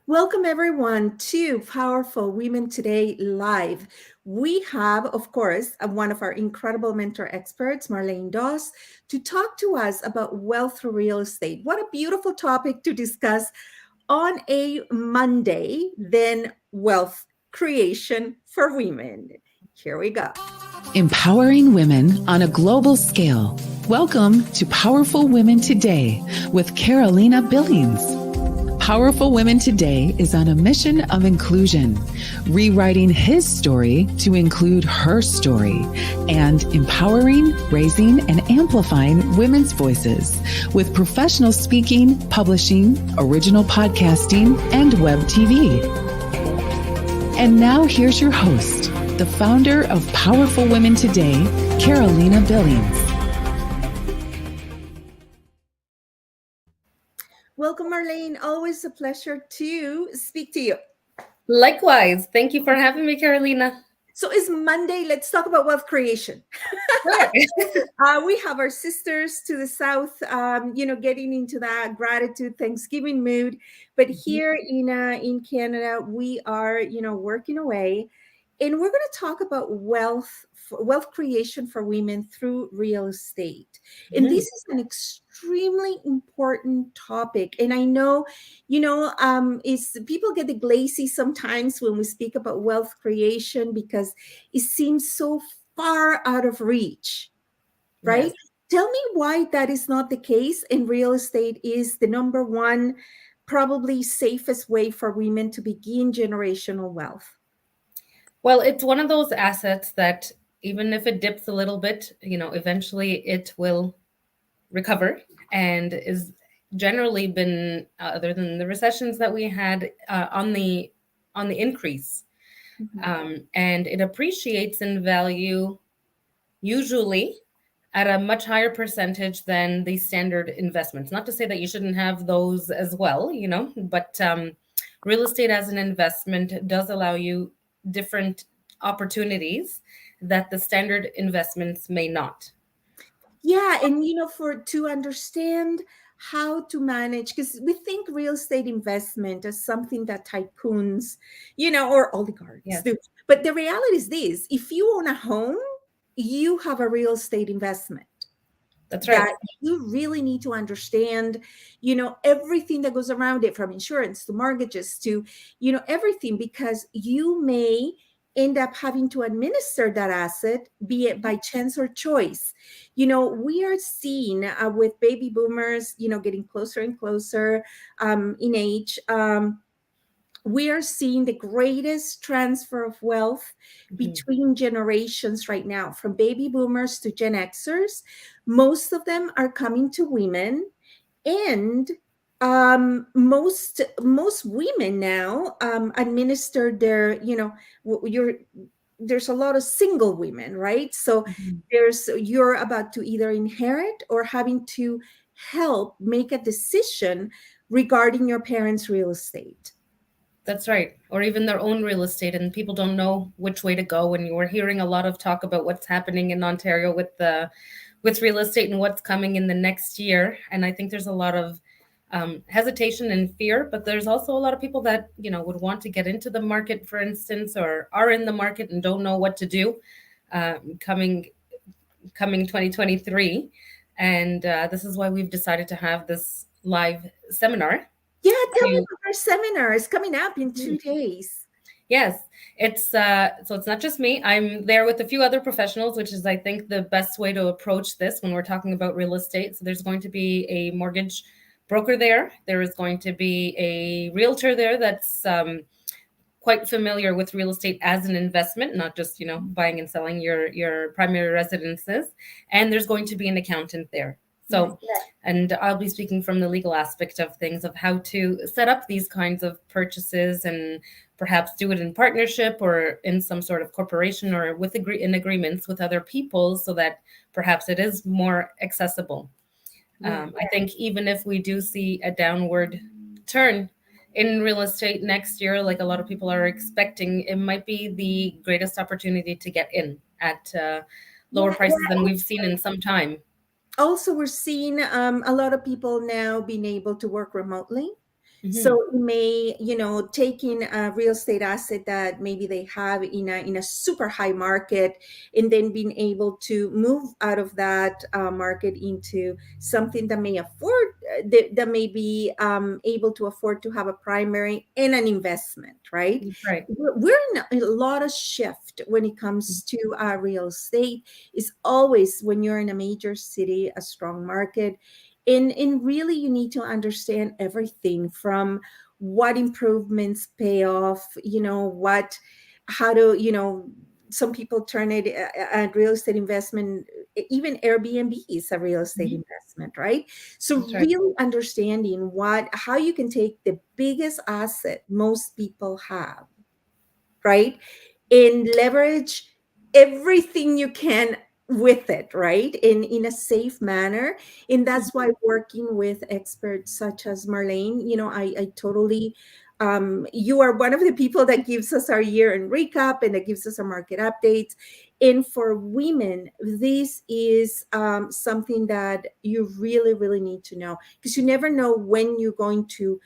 Welcome, everyone, to Powerful Women Today Live. We have, of course, one of our incredible mentor experts, Marlenne Doss, to talk to us about wealth through real estate. What a beautiful topic to discuss on a Monday, then wealth creation for women. Here we go. Empowering women on a global scale. Welcome to Powerful Women Today with Carolina Billings. Powerful Women Today is on a mission of inclusion, rewriting his story to include her story, and empowering, raising, and amplifying women's voices with professional speaking, publishing, original podcasting, and web TV. And now here's your host, the founder of Powerful Women Today, Carolina Billings. Welcome, Marlenne. Always a pleasure to speak to you. Likewise. Thank you for having me, Carolina. So it's Monday. Let's talk about wealth creation. We have our sisters to the south, getting into that gratitude, Thanksgiving mood. But here in Canada, we are, working away. And we're going to talk about wealth creation for women through real estate. And this is an extremely important topic. And I know, is people get lazy sometimes when we speak about wealth creation because it seems so far out of reach, right? Yes. Tell me why that is not the case, and real estate is the number one, probably safest way for women to begin generational wealth. Well, it's one of those assets that even if it dips a little bit, eventually it will recover, and is generally been, other than the recessions that we had, on the increase. And it appreciates in value usually at a much higher percentage than the standard investments. Not to say that you shouldn't have those as well, but real estate as an investment does allow you different opportunities that the standard investments may not. Yeah, and to understand how to manage, because we think real estate investment is something that tycoons, or oligarchs do. But the reality is this: if you own a home, you have a real estate investment. That's right. That you really need to understand, everything that goes around it, from insurance to mortgages to, everything, because you may end up having to administer that asset, be it by chance or choice. We are seeing with baby boomers, getting closer and closer in age. We are seeing the greatest transfer of wealth between generations right now, from baby boomers to Gen Xers. Most of them are coming to women, and most women now administer their, there's a lot of single women, right? So you're about to either inherit or having to help make a decision regarding your parents' real estate. That's right. Or even their own real estate, and people don't know which way to go. And we're hearing a lot of talk about what's happening in Ontario with real estate and what's coming in the next year. And I think there's a lot of hesitation and fear, but there's also a lot of people that, would want to get into the market, for instance, or are in the market and don't know what to do coming 2023. And this is why we've decided to have this live seminar. Yeah, tell me about our seminar. It's coming up in 2 days. Yes, it's so it's not just me. I'm there with a few other professionals, which is, I think, the best way to approach this when we're talking about real estate. So there's going to be a mortgage broker there. There is going to be a realtor there that's quite familiar with real estate as an investment, not just, buying and selling your primary residences. And there's going to be an accountant there. So, and I'll be speaking from the legal aspect of things, of how to set up these kinds of purchases and perhaps do it in partnership or in some sort of corporation or with in agreements with other people, so that perhaps it is more accessible. I think even if we do see a downward turn in real estate next year, like a lot of people are expecting, it might be the greatest opportunity to get in at lower prices than we've seen in some time. Also, we're seeing a lot of people now being able to work remotely. So it may, taking a real estate asset that maybe they have in a super high market, and then being able to move out of that market into something that may afford, that may be able to afford to have a primary and an investment, right? Right. We're in a lot of shift when it comes to real estate. Is always, when you're in a major city, a strong market. And really, you need to understand everything from what improvements pay off, how to, some people turn it a real estate investment. Even Airbnb is a real estate investment, right? So That's right. really understanding how you can take the biggest asset most people have, right, and leverage everything you can with it, right, in a safe manner. And that's why working with experts such as Marlene, I totally, you are one of the people that gives us our year in recap and that gives us our market updates. And for women, this is something that you really, really need to know, because you never know when you're going to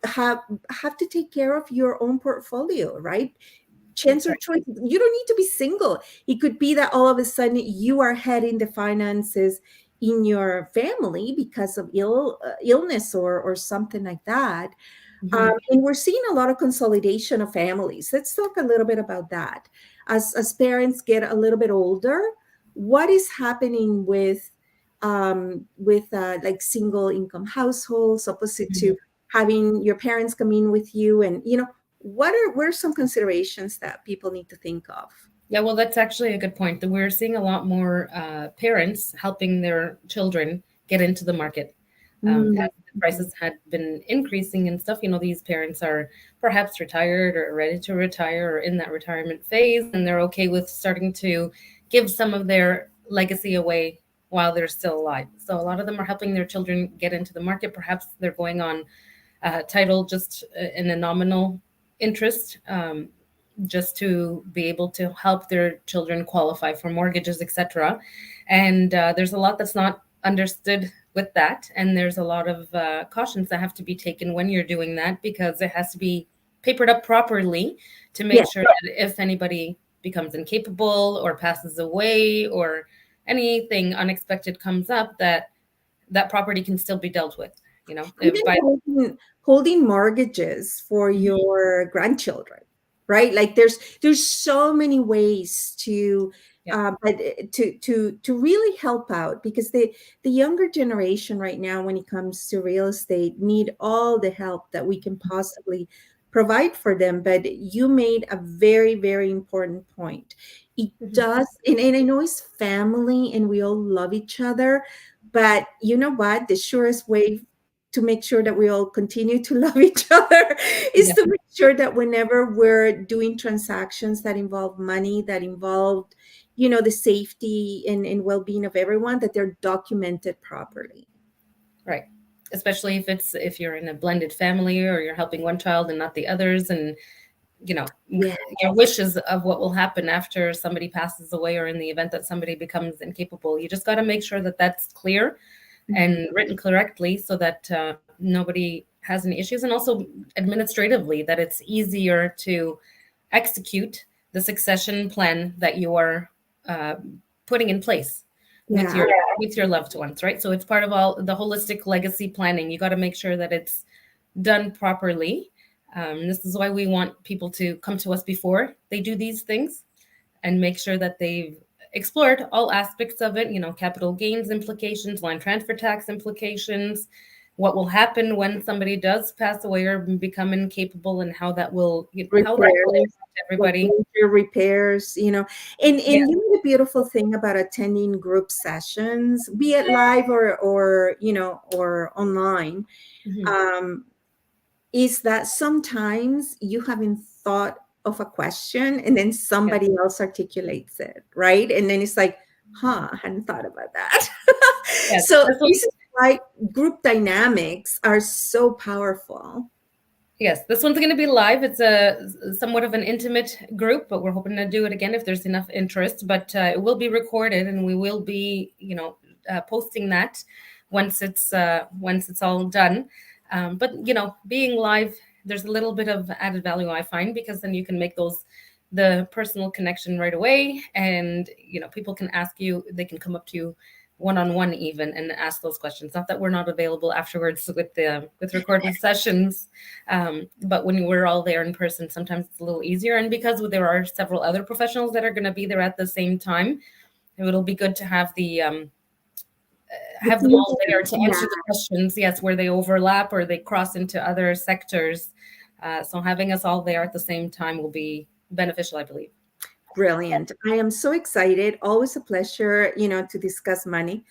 have have to take care of your own portfolio, right? Chance or choice. You don't need to be single. It could be that all of a sudden you are heading the finances in your family because of illness or something like that. And we're seeing a lot of consolidation of families. Let's talk a little bit about that. As parents get a little bit older, what is happening with like single income households, opposite to having your parents come in with you, and what are some considerations that people need to think of? Yeah, well, that's actually a good point. That we're seeing a lot more parents helping their children get into the market. As the prices had been increasing and stuff, these parents are perhaps retired or ready to retire or in that retirement phase, and they're okay with starting to give some of their legacy away while they're still alive. So a lot of them are helping their children get into the market. Perhaps they're going on title just in a nominal interest, just to be able to help their children qualify for mortgages, etc. And there's a lot that's not understood with that, and there's a lot of cautions that have to be taken when you're doing that, because it has to be papered up properly to make sure that if anybody becomes incapable or passes away or anything unexpected comes up, that property can still be dealt with. Even holding mortgages for your grandchildren, right? Like there's so many ways to but to really help out, because the younger generation right now, when it comes to real estate, need all the help that we can possibly provide for them. But you made a very, very important point. It does, and I know it's family and we all love each other, but you know what, the surest way to make sure that we all continue to love each other is to make sure that whenever we're doing transactions that involve money, that involve, the safety and well-being of everyone, that they're documented properly. Right. Especially if you're in a blended family or you're helping one child and not the others, and your wishes of what will happen after somebody passes away or in the event that somebody becomes incapable. You just got to make sure that that's clear and written correctly, so that nobody has any issues, and also administratively that it's easier to execute the succession plan that you are putting in place with your loved ones, right? So it's part of all the holistic legacy planning. You got to make sure that it's done properly. This is why we want people to come to us before they do these things and make sure that they've explored all aspects of it, capital gains implications, land transfer tax implications, what will happen when somebody does pass away or become incapable, and how that will impact everybody. Your repairs, and the beautiful thing about attending group sessions, be it live or online, is that sometimes you haven't thought of a question and then somebody else articulates it, right? And then it's like, I hadn't thought about that. So this is why group dynamics are so powerful. Yes, this one's going to be live. It's a somewhat of an intimate group, but we're hoping to do it again if there's enough interest. But it will be recorded, and we will be, posting that once it's all done. But, you know, being live, there's a little bit of added value, I find, because then you can make the personal connection right away. And, you know, people can ask you, they can come up to you one-on-one even and ask those questions. Not that we're not available afterwards with recorded sessions, but when we're all there in person, sometimes it's a little easier. And because there are several other professionals that are going to be there at the same time, it'll be good to have them all there to answer the questions, yes, where they overlap or they cross into other sectors. So having us all there at the same time will be beneficial, I believe. Brilliant. I am so excited. Always a pleasure, to discuss money.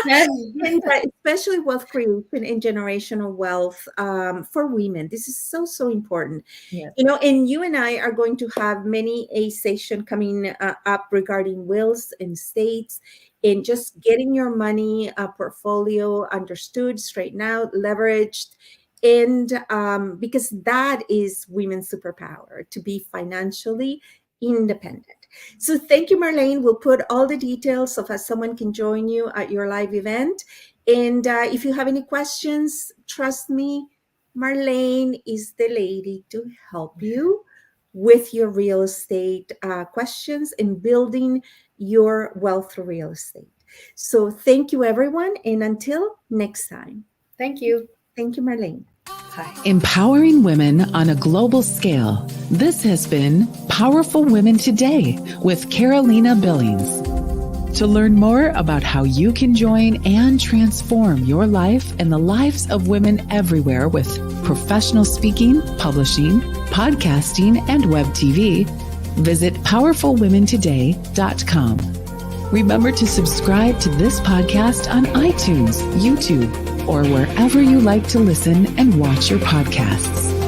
And especially wealth creation and generational wealth for women. This is so, so important. Yes. And you and I are going to have many a session coming up regarding wills and estates and just getting your money portfolio understood, straightened out, leveraged. And because that is women's superpower, to be financially independent. So thank you, Marlenne. We'll put all the details of how someone can join you at your live event. And if you have any questions, trust me, Marlenne is the lady to help you with your real estate questions and building your wealth through real estate. So thank you, everyone. And until next time. Thank you. Thank you, Marlenne. Hi. Empowering women on a global scale. This has been Powerful Women Today with Carolina Billings. To learn more about how you can join and transform your life and the lives of women everywhere with professional speaking, publishing, podcasting, and web TV, visit powerfulwomentoday.com. Remember to subscribe to this podcast on iTunes, YouTube, or wherever you like to listen and watch your podcasts.